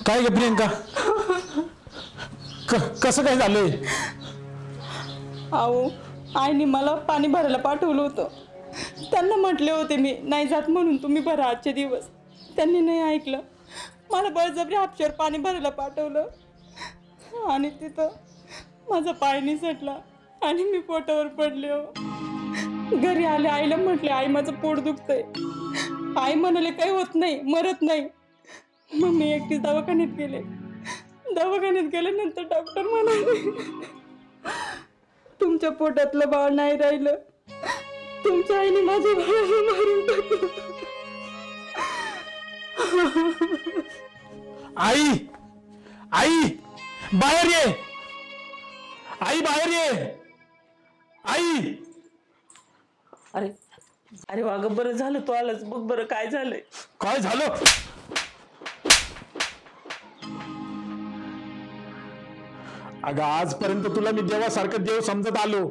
काय ग प्रियंका, कसं काय झालंय? अहो, आईने मला पाणी भरायला पाठवलं होतं. त्यांना म्हटले होते मी नाही जात म्हणून, तुम्ही भरा आजचे दिवस. त्यांनी नाही ऐकलं. मला बळजबरी हापशावर पाणी भरायला पाठवलं आणि तिथं माझा पाय निसटला आणि मी पोटावर पडले. हो, घरी आले, आईला म्हटले आई माझं पोट दुखतंय. आई म्हणाले काही होत नाही, मरत नाही. मग मी एकटी दवाखान्यात गेले. दवाखान्यात गेल्यानंतर डॉक्टर म्हणाले तुमच्या पोटातलं बाळ नाही राहिलं, तुमच्या आईने माझ्या बाळाला मारून टाकलं. आई, आई बाहेर ये, आई बाहेर ये, आई. अरे अरे वाग, बरं झालं तू आलास. बघ बरं काय झालंय. काय झालं? अगं आजपर्यंत तुला मी देवासारखं देव समजत आलो,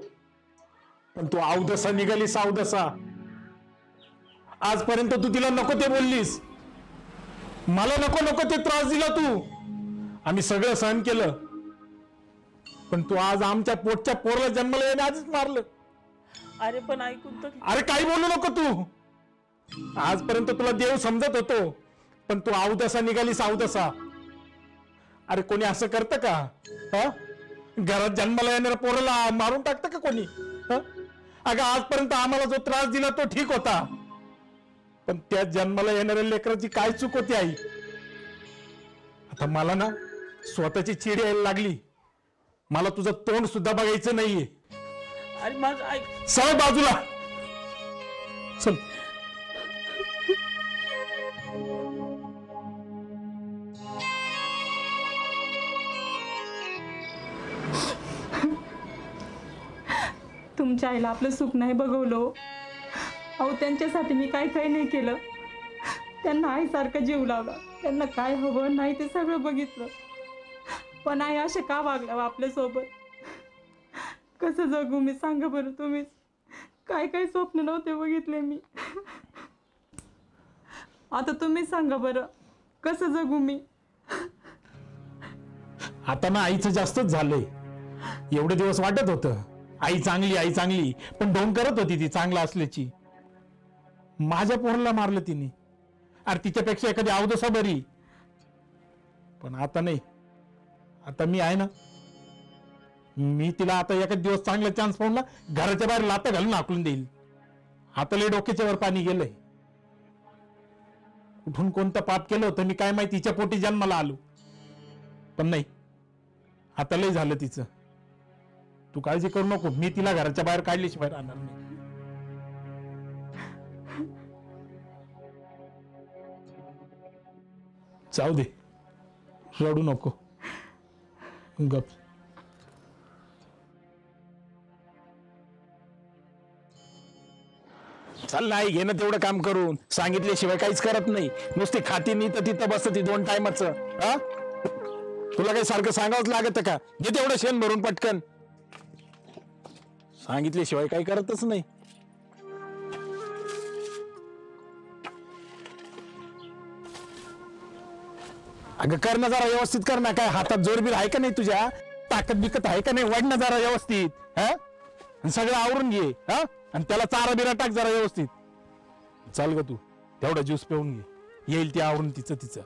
पण तू अवदसा निघालीस, अवदसा. आजपर्यंत तू तिला नको ते बोललीस, मला नको नको ते त्रास दिला तू. आम्ही सगळं सहन केलं, पण तू आज आमच्या पोटच्या पोरला जन्माला येणे आधीच मारलं. अरे पण ऐकून तर. अरे काही बोलू नको तू. आजपर्यंत तुला देव समजत होतो, पण तू अवदसा निघालीस, अवदसा. अरे कोणी असं करतं का? घरात जन्माला येणाऱ्या पोराला मारून टाकतं का कोणी? अगं आजपर्यंत आम्हाला जो त्रास दिला तो ठीक होता, पण त्या जन्माला येणाऱ्या लेकराची काय चूक होती आई? आता मला ना स्वतःची चिड यायला लागली. मला तुझं तोंड सुद्धा बघायचं नाहीये. अरे माझं ऐक. सळ बाजूला चल. तुमच्या आईला आपलं सुख नाही बघवलं. अहो त्यांच्यासाठी मी काही नाही केलं. त्यांना आईसारखं जीव लावला. त्यांना काय हवं नाही ते सगळं बघितलं, पण आई असे का वागल्या आपल्यासोबत? कसं जगू मी, सांगा बरं तुम्हीच. काय काय स्वप्न नव्हते बघितले मी. आता तुम्हीच सांगा बरं, कसं जगू मी? आता ना आईचं जास्तच झालंय. एवढे दिवस वाटत होतं आई चांगली, आई चांगली, पण ढोंग करत होती ती चांगला असल्याची. माझ्या पोराला मारलं तिने. अरे तिच्यापेक्षा एखादी अवदसा बरी, पण आता नाही. आता मी आहे ना, मी तिला आता एखाद दिवस चांगला चान्स पाहून ना घराच्या बाहेर लाता घालून हाकलून देईल. आता लय डोक्याच्या वर पाणी गेलंय. कुठून कोणतं पाप केलं होतं मी काय माहिती, तिच्या पोटी जन्माला आलो. पण नाही, आता लय झालं तिचं. तू काळजी करू नको, मी तिला घराच्या बाहेर काढल्याशिवाय राहणार नाही. जाऊ दे, रडू नको, गप. चल नाही घे ना तेवढं काम करून. सांगितल्याशिवाय काहीच करत नाही. नुसती खाती नाही तर तिथं बसती 2 टायमाचं. तुला काही सारखं सांगावंच लागत का? घे तेवढं शेण भरून पटकन. सांगितल्याशिवाय काही करतच नाही. अगं कर ना जरा व्यवस्थित कर ना. काय हातात जोरबीर आहे का नाही तुझ्या? ताकद बिकत आहे का नाही? वाढ ना जरा व्यवस्थित. सगळं आवरून घे. आणि त्याला चारा बिरा टाक जरा व्यवस्थित. चाल ग तू, तेवढा ज्यूस पिऊन घे. येईल ती आवरून तिचं तिचं.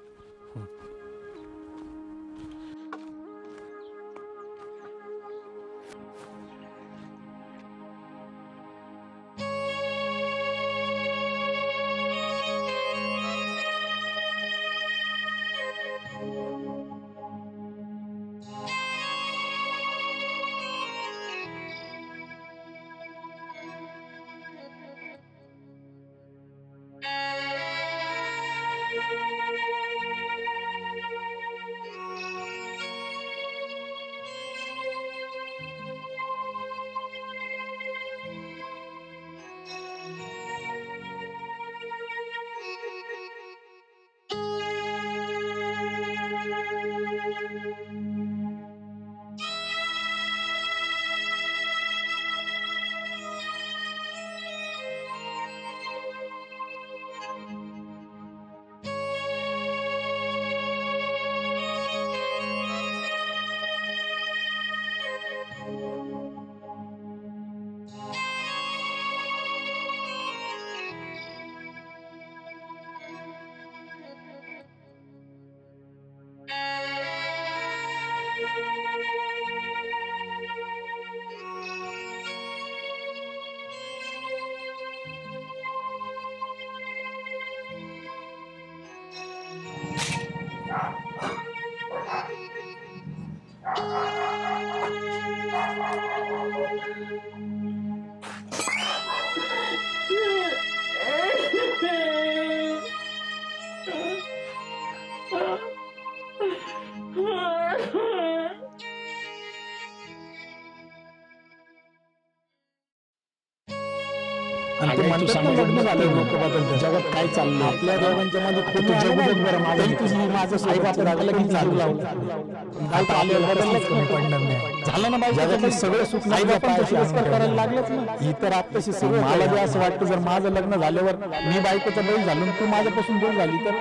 आणि ते म्हणतात ना, लग्न झालं लोक बदलतात. जगात काय चाललंय आपल्या दोघांच्या मध्ये खूप जगत बरं माझं तुझी माझं आई बाप लागलं की चालू लावलं आता आलेलं बदललंच कमी पडणार नाही. झालं ना बाई, जगातलं सगळं सुख आई बापाशी करायला लागलंच ना. इतर आत्ताशी सगळं मला जे असं वाटतं, जर माझं लग्न झाल्यावर मी बायकोचा बैल झालो तू माझ्यापासून दूर झाली तर.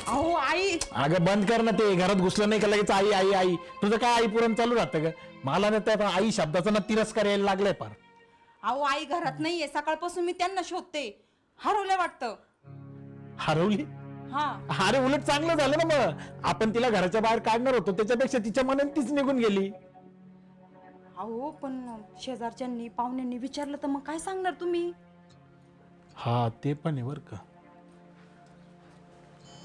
अहो आई, अगं बंद कर ना ते. घरात घुसलं नाही का लगेच आई आई आई. तुझं काय आई पुरण चालू राहतं ग. मला ना त्या आई शब्दाचा ना तिरस्कार यायला लागलाय फार. अहो आई घरात नाहीये, सकाळपासून मी त्यांना शोधते. हरवल्या वाटतं. हरवली? हा. अरे उलट चांगलं झालं ना मग. आपण तिला घराच्या बाहेर काढणार होतो, त्याच्यापेक्षा तिच्या मनाने तीच निघून गेली. अहो पण शेजारच्यांनी पाहुण्यांनी विचारलं तर मग काय सांगणार तुम्ही? हा ते पण आहे बर का.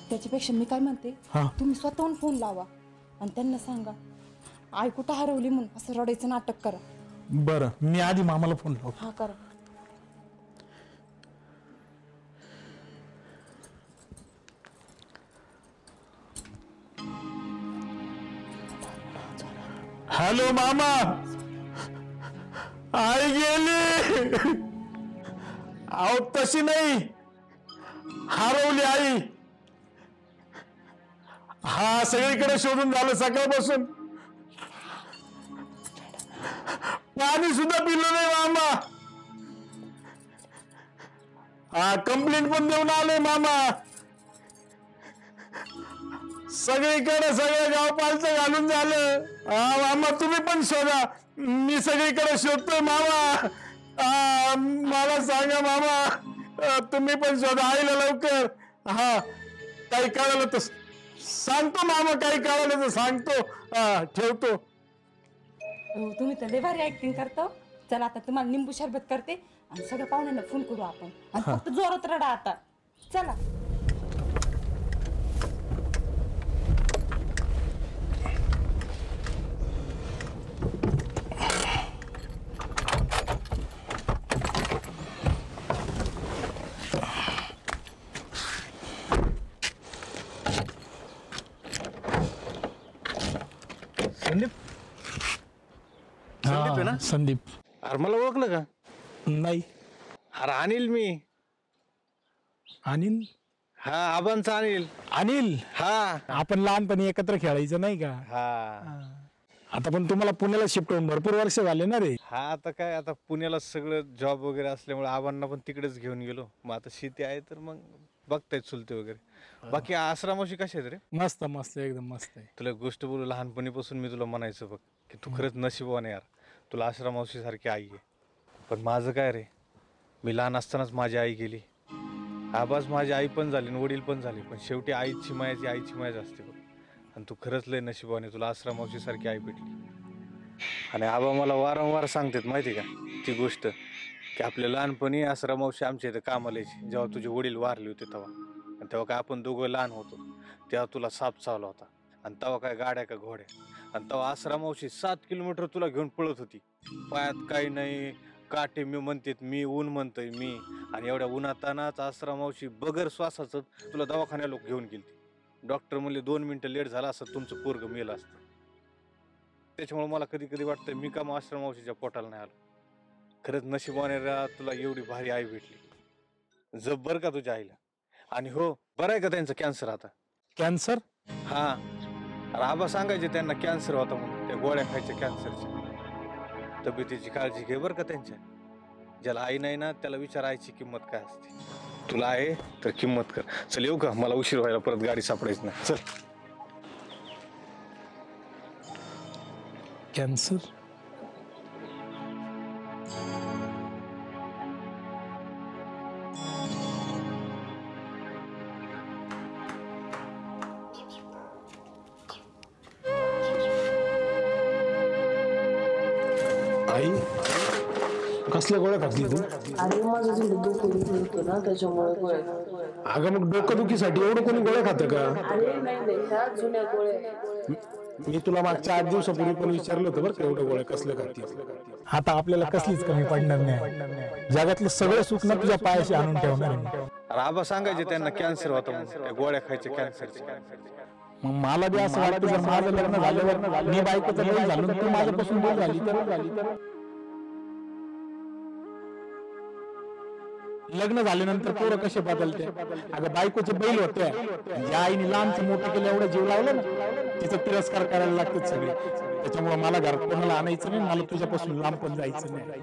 त्याच्यापेक्षा मी काय म्हणते, तुम्ही स्वतःहून फोन लावा आणि त्यांना सांगा आई कुठं हरवली म्हणून असं रडायचं नाटक करा. बरं, मी आधी मामाला फोन लावतो. हा करा. हॅलो मामा, आई गेली. अहो तशी नाही, हरवली आई. हा सगळीकडे शोधून झालं सकाळपासून. पाणी सुद्धा पिलं नाही मामा. हा कंप्लेंट पण देऊन आले मामा. सगळीकडे सगळं गाव पालचं घालून झालं. हा मामा तुम्ही पण शोधा. मी सगळीकडे शोधतोय मामा. मला सांगा मामा, तुम्ही पण शोधा आईला लवकर. हा काही कळलं तर सांगतो मामा, काही कळलं तर सांगतो. ठेवतो. तुम्ही तर लय भारी ऍक्टिंग करता. चला आता तुम्हाला निंबू सरबत करते आणि सगळ्या पाहुण्यांना फोन करू आपण. आणि फक्त जोरात रडा आता. चला. संदीप, संदीप आहे ना? संदीप. अरे मला ओळखलं का? नाही. अरे अनिल मी. अनिल? हा आबांचा अनिल. अनिल? हा आपण लहानपणी एकत्र खेळायचं नाही का? हा. आता पण तुम्हाला पुण्याला शिफ्ट होऊन भरपूर वर्ष झाले ना रे. हा आता काय, आता पुण्याला सगळं जॉब वगैरे असल्यामुळे आबांना पण तिकडेच घेऊन गेलो. मग आता शेती आहे तर मग बघतायत चुलते वगैरे. बाकी आश्रमाशी कशी आहेत रे? मस्त मस्त, एकदम मस्त आहे. तुला एक गोष्ट बोलू, लहानपणीपासून मी तुला म्हणायचं बघ की तू खरंच नशीबवान आहे यार. तुला आश्रमावशी सारखी आई आहे. पण माझं काय रे, मी लहान असतानाच माझी आई गेली. आबाज माझी आई पण झाली आणि वडील पण झाले, पण शेवटी आईची मायाची आईची मायाच असते बघ. आणि तू खरंच लय नशीबवान आहे, तुला आश्रमावशी सारखी आई भेटली. आणि आबा मला वारंवार सांगतात माहिती का ती गोष्ट, की आपल्या लहानपणी आश्रमावशी आमच्या इथं कामाला यायची. जेव्हा तुझे वडील वारले होते तेव्हा, आणि तेव्हा काय आपण दोघं लहान होतो, तेव्हा तुला साप चावला होता. आणि तेव्हा काय गाड्या का घोड्या. आणि तेव्हा आश्रमावशी 7 किलोमीटर तुला घेऊन पळत होती. पायात काही नाही, काटे मी म्हणतेत मी, ऊन म्हणतोय मी. आणि एवढ्या उन्हातानाच आश्रमावशी बगर श्वासाचं तुला दवाखान्याला घेऊन गेली. डॉक्टर म्हणले 2 मिनिटं लेट झाला असं तुमचं पोरग मेलं असतं. त्याच्यामुळे मला कधी कधी वाटतं मी का आश्रमावशीच्या पोटाला नाही आलो. खरंच नशिबाने तुला एवढी भारी आई भेटली. जब्बर का तुझ्या आईला. आणि हो, बरं आहे का त्यांचं कॅन्सर आता? कॅन्सर? हा. अरे आबा सांगायचे त्यांना कॅन्सर होता म्हणून, त्या गोळ्या खायच्या कॅन्सरच्या. तब्येतीची काळजी घे बरं का त्यांच्या. ज्याला आई नाही ना त्याला विचारायची किंमत काय असते. तुला आहे तर किंमत कर. चल येऊ का, मला उशीर व्हायला, परत गाडी सापडायची नाही. चल. कॅन्सर? आई, कसल्या गोळ्या खाल्ली तू? आणि माझं थोडं डोकं दुखतं ना, त्याच्यामुळे गोळ्या. अगं मग डोकंदुखीसाठी एवढं कोणी गोळ्या खातं का? अरे नाही ह्या जुन्या गोळ्या. मी तुला मागच्या 8 दिवसापूर्वी पण विचारलं होतं बरं का एवढं गोळ्या कसलं खाती. आता आपल्याला कसलीच कमी पडणार नाही. जगातलं सगळं सुख ना तुझ्या पायाशी आणून ठेवणार आहे. अरे आबा सांगायचे त्यांना कॅन्सर होता म्हणून, त्या गोळ्या खायच्या कॅन्सरचे. मग मला बी असं वाटतं जर माझं लग्न झाल्यावर मी बायकोचं बैल झालो तू माझ्यापासून बैल झाली तर लग्न झाल्यानंतर पोरं कसे बदलते. अगं बायकोचे बैल होते, ज्या आईने लहानचं मोठं केलं एवढं जीव लावलं ना तिचा तिरस्कार करायला लागतात सगळे. त्याच्यामुळे मला घरात कोणाला आणायचं नाही, मला तुझ्यापासून लांब पण जायचं नाही.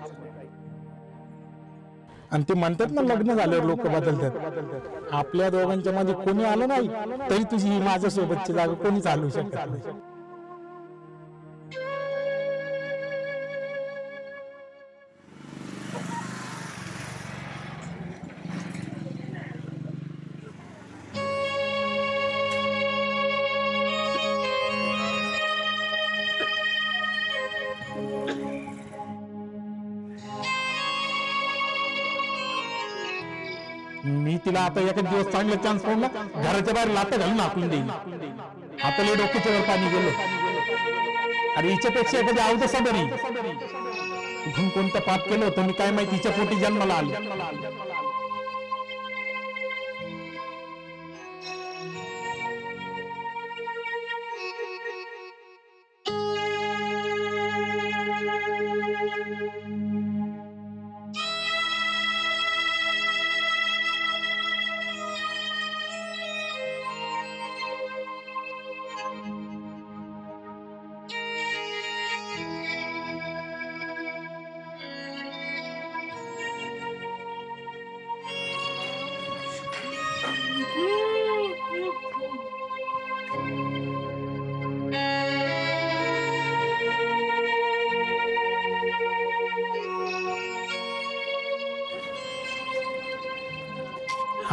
आणि ते म्हणतात ना लग्न झाल्यावर लोक बदलतात. आपल्या दोघांच्या मध्ये कोणी आलं नाही तरी तुझी ही माझ्यासोबतची जागा कोणी चालू शकत नाही. मी तिला आता एखाद दिवस चांगला चान्स पडला घराच्या बाहेर लाता घालून आपण देईन. आता लय डोक्याच्या वर पाणी गेलं. अरे हिच्यापेक्षा एखादी अवदसा बरी. इथून कोणतं पाप केलं होतं मी काय माहिती, हिच्या पोटी जन्माला आलं.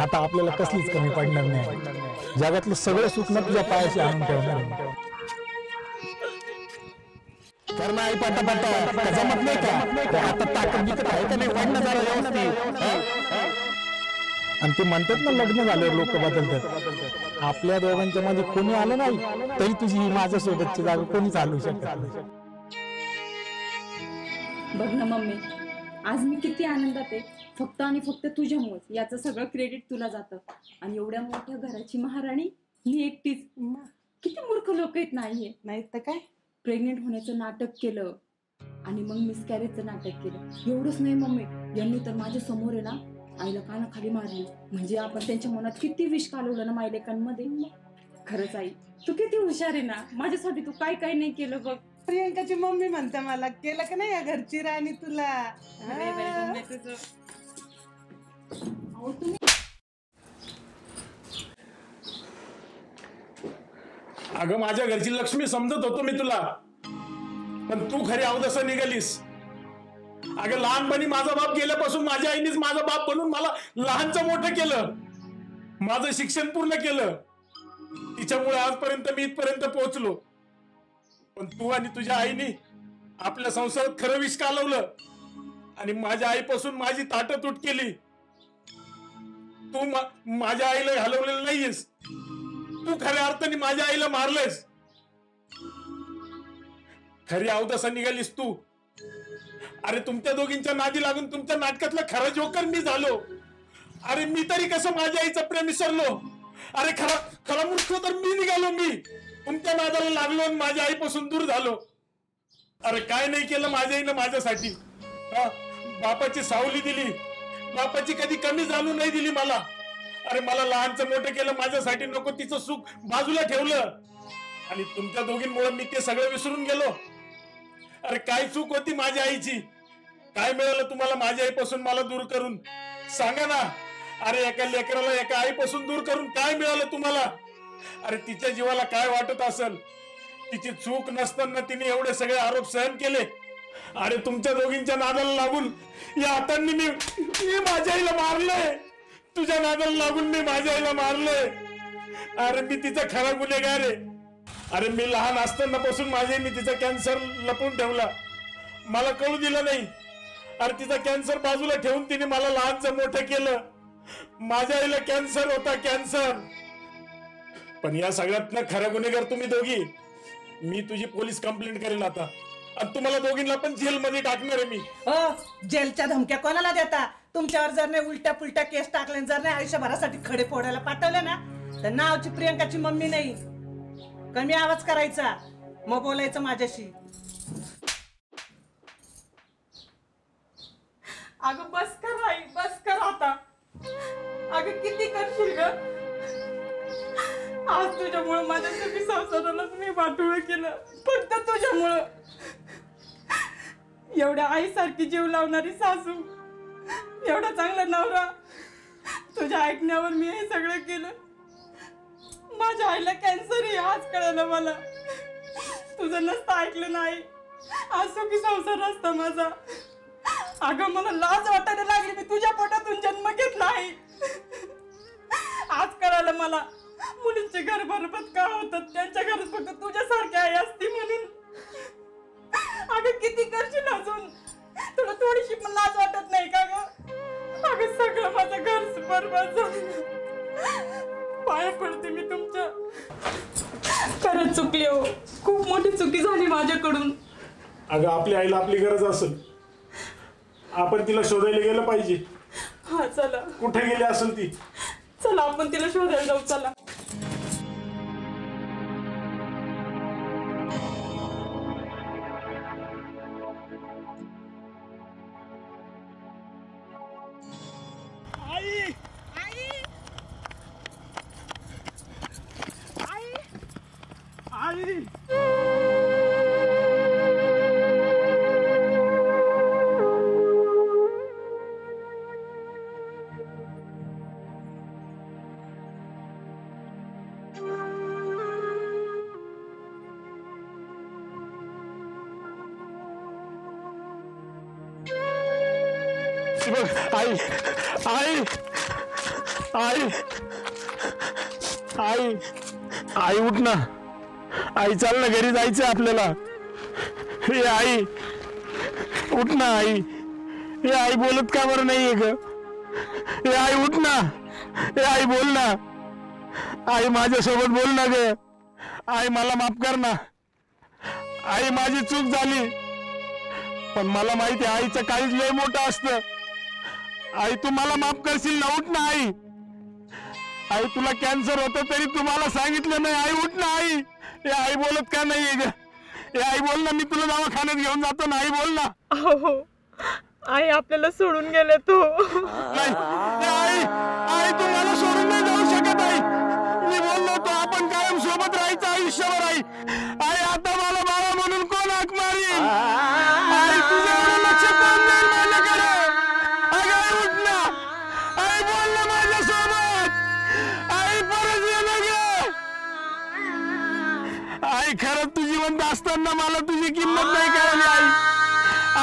आता आपल्याला कसलीच कमी पडणार नाही. जगातलं सगळं सुख ना तुझ्या पायाशी आणून ठेवणार. कारण आई पाटा जमत नाही का आता ताकद विकत आहे का नाही वाढणं जरा व्यवस्थित. आणि ते म्हणतात ना लग्न झाल्यावर लोक बदलतात. आपल्या दोघांच्या मध्ये कोणी आलं नाही तरी तुझी ही माझ्यासोबतची जागा कोणी चालू शकत नाही. बघ ना मम्मी, आज मी किती आनंदात आहे फक्त आणि फक्त तुझ्यामुळे. याचं सगळं क्रेडिट तुला जातं. आणि एवढ्या मोठ्या घराची महाराणी मी एकटीच. किती मूर्ख लोक आहेत नाहीये. नाही तर काय, प्रेग्नेंट होण्याचं नाटक केलं आणि मग मिसकॅरेजचं नाटक केलं. एवढंच नाही मम्मी, यांनी तर माझ्या समोर आहे ना आईला कानाखाली मारली. म्हणजे आपण त्यांच्या मनात किती विष कालवलं ना मायलेकांमध्ये. खरंच आई तू किती हुशार आहे ना, माझ्यासाठी तू काय काय नाही केलं बघ. प्रियंकाची मम्मी म्हणते मला केलं का नाही या घरची राणी तुला. अरे बाई, मम्मी तुझं. अहो, तुम्ही अगं माझ्या घरची लक्ष्मी समजत होतो मी तुला, पण तू खरी अवदसा निघालीस. अगं लहानपणी माझा बाप गेल्यापासून माझ्या आईनेच माझा बाप बनून मला लहानचं मोठं केलं, माझं शिक्षण पूर्ण केलं. तिच्यामुळे आजपर्यंत मी इथपर्यंत पोहोचलो. पण तू आणि तुझ्या आईने आपल्या संसारात खरं विष कालवलं आणि माझ्या आईपासून माझी ताटतूट केली. तू माझ्या आईला घालवलेलं नाहीयेस, तू खऱ्या अर्थाने माझ्या आईला मारलेस. खरी अवदसा निघालीस तू. अरे तुमच्या दोघींच्या नादी लागून तुमच्या नाटकातला खरा जोकर मी झालो. अरे मी तरी कसं माझ्या आईचं प्रेम विसरलो. अरे खरा मूर्ख तर मी निघालो. मी तुमच्या नादाला लागलो आणि माझ्या आईपासून दूर झालो. अरे काय नाही केलं माझ्या आईनं माझ्यासाठी. बापाची सावली दिली, बापाची कधी कमी जाणू नाही दिली मला. अरे मला लहानचं मोठं केलं माझ्यासाठी, नको तिचं सुख बाजूला ठेवलं. आणि तुमच्या दोघींमुळे मी ते सगळं विसरून गेलो. अरे काय चूक होती माझ्या आईची? काय मिळालं तुम्हाला माझ्या आईपासून मला दूर करून? सांगा ना. अरे एका लेकराला एका आईपासून दूर करून काय मिळालं तुम्हाला? अरे तिच्या जीवाला काय वाटत असेल? तिची चूक नसताना तिने एवढे सगळे आरोप सहन केले. अरे तुमच्या दोघींच्या नादाला लागून या हातांनी मी माझ्या आईला मारलंय. तुझ्या नादाला लागून मी माझ्या आईला मारलंय. अरे मी तिचा खरा गुन्हेगार आहे. अरे मी लहान असताना पासून माझ्या आईने तिचा कॅन्सर लपवून ठेवला, मला कळू दिलं नाही. अरे तिचा कॅन्सर बाजूला ठेवून तिने मला लहानचं मोठं केलं. माझ्या आईला कॅन्सर होता, कॅन्सर. पण या सगळ्यात खरा गुन्हेगार तुम्ही दोघी. मी तुझी पोलीस कंप्लेंट करेल आता आणि तुम्हाला दोघींना पण जेलमध्ये टाकणार आहे मी. हो, जेलच्या धमक्या कोणाला देता? तुमच्यावर जर नाही उलट्या पुलट्या केस टाकले, जर नाही आयुष्यभरासाठी खडे फोडायला पाठवले ना, तर नावची प्रियंकाची मम्मी नाही. कमी आवाज करायचा, मग बोलायचं माझ्याशी. अगं बस कर आई, बस कर आता. अगं किती करशील ग? आज तुझ्यामुळं माझ्या सुखी संसारालाच मी वाटोळं केलं, फक्त तुझ्यामुळं. एवढ्या आईसारखी जीव लावणारी सासू, एवढा चांगला नवरा, तुझ्या ऐकण्यावर मी हे सगळं केलं. माझ्या आईला कॅन्सर आहे आज कळलं मला. तुझं नसतं ऐकलं नाही, आज सुखी संसार असता माझा. अगं मला लाज वाटायला लागली, मी तुझ्या पोटातून जन्म घेतला आहे. आज कळालं मला मुलींचे घर बरबाद का होतात, त्यांच्या घरात फक्त तुझ्यासारखी आई असती म्हणून. अगं किती करशील अजून? तुला थोडीशी पण लाज वाटत नाही का ग? अगं सगळं माझं घर बरबाद झालं. पाया पडते मी तुमच्या. खरंच चुकले हो, खूप मोठी चुकी झाली माझ्याकडून. अगं आपल्या आईला आपली गरज असेल, आपण तिला शोधायला गेलं पाहिजे. हा चला, कुठे गेली असेल ती? चला आपण तिला शोधायला जाऊ. चला. आई आई आई आई आई उठ ना. आई चाल ना, घरी जायचं आपल्याला. हे आई उठ ना. आई हे आई बोलत का बरं नाहीये ग? हे आई उठ ना. हे आई बोल ना. आई माझ्यासोबत बोल ना ग. आई मला माफ कर ना. आई माझी चूक झाली, पण मला माहिती आहे आईचं काहीच लय मोठं असतं. आई तू मला माफ करशील ना? उठ ना आई. आई तुला कॅन्सर होतं तरी तुम्हाला सांगितलं नाही. आई उठ ना. आई हे आई बोलत का नाहीये ग? हे आई बोल ना, मी तुला दवाखान्यात घेऊन जातो ना. आई बोल ना. हो, आई आपल्याला सोडून गेले तो. नाही आई, आई तू मला सोडून नाही जाऊ शकत. आई मी बोललो होतो आपण कायम सोबत राहायचं आयुष्यभर. आई आई आता मला बाबा म्हणून कोण हाक मारील? आई तुझं एवढं लक्ष कोण देईल माझ्याकडे? अगं आई उठ ना. आई बोल ना माझ्यासोबत. आई परत ये ना ग. आई खरंच तू जिवंत असताना मला तुझी किंमत नाही कळली. आई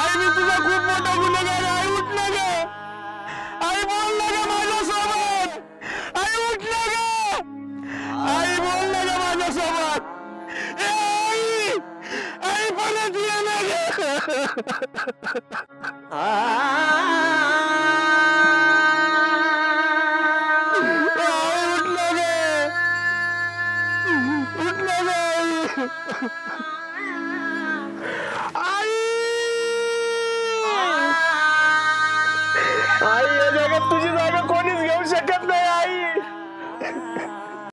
आई मी तुझा खूप मोठा गुन्हेगार. आई उठ ना ग. आई बोल ना ग माझ्यासोबत. आई उठ ना ग. आई बोल ना ग माझ्यासोबत. आई आई परत ये ना ग.